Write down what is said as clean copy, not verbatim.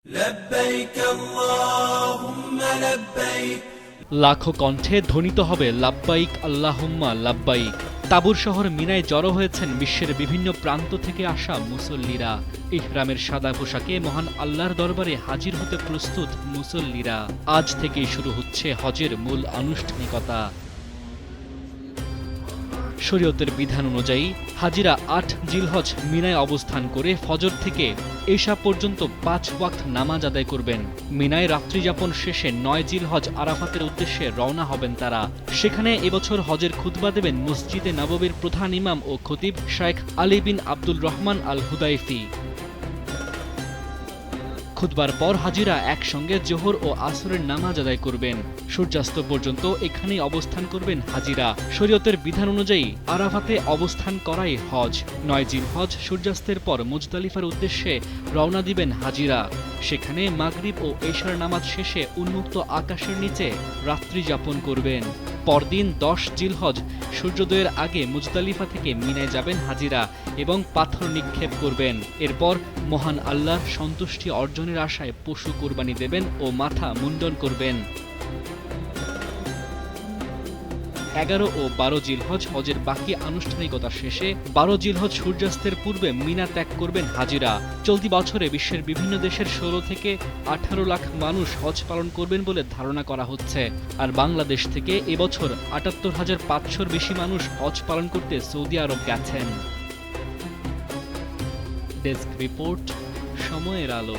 لبيك اللهم لبيك। লাখো কণ্ঠে ধ্বনিত হবে লাব্বাইক আল্লাহুম্মা লাব্বাইক। তাবুর শহর মিনায় জড়ো হয়েছেন বিশ্বের বিভিন্ন প্রান্ত থেকে আসা মুসল্লিরা। ইহরামের সাদা পোশাকে মহান আল্লাহর দরবারে হাজির হতে প্রস্তুত মুসল্লিরা। আজ থেকেই শুরু হচ্ছে হজের মূল আনুষ্ঠানিকতা। শরীয়তের বিধান অনুযায়ী হাজিরা ৮ জিলহজ মিনায় অবস্থান করে ফজর থেকে এশা পর্যন্ত ৫ ওয়াক্ত নামাজ আদায় করবেন। মিনায় রাত্রিযাপন শেষে ৯ জিলহজ আরাফাতের উদ্দেশ্যে রওনা হবেন তারা। সেখানে এবছর হজের খুতবা দেবেন মসজিদে নববীর প্রধান ইমাম ও খতিব শাইখ আলী বিন আব্দুল রহমান আল হুদাইফি। খুতবার পর হাজিরা একসঙ্গে জোহর ও আসরের নামাজ আদায় করবেন। সূর্যাস্ত পর্যন্ত এখানেই অবস্থান করবেন হাজিরা। শরীয়তের বিধান অনুযায়ী আরাফাতে অবস্থান করাই হজ। ৯ জিলহজ সূর্যাস্তের পর মুজদালিফার উদ্দেশ্যে রওনা দিবেন হাজিরা। সেখানে মাগরিব ও এশার নামাজ শেষে উন্মুক্ত আকাশের নিচে রাত্রি যাপন করবেন। পরদিন ১০ জিলহজ সূর্যোদয়ের আগে মুজদালিফা থেকে মিনায় যাবেন হাজিরা এবং পাথর নিক্ষেপ করবেন। এরপর মহান আল্লাহর সন্তুষ্টি অর্জনের আশায় পশু কোরবানি দেবেন ও মাথা মুন্ডন করবেন। ১১ ও ১২ জিলহজ হজের বাকি আনুষ্ঠানিকতা শেষে ১২ জিলহজ সূর্যাস্তের পূর্বে মিনা ত্যাগ করবেন হাজিরা। চলতি বছরে বিশ্বের বিভিন্ন দেশের ১৬ থেকে ১৮ লাখ মানুষ হজ পালন করবেন বলে ধারণা করা হচ্ছে। আর বাংলাদেশ থেকে এবছর ৭৮,৫০০-র বেশি মানুষ হজ পালন করতে সৌদি আরব গেছেন। ডেস্ক রিপোর্ট, সময়ের আলো।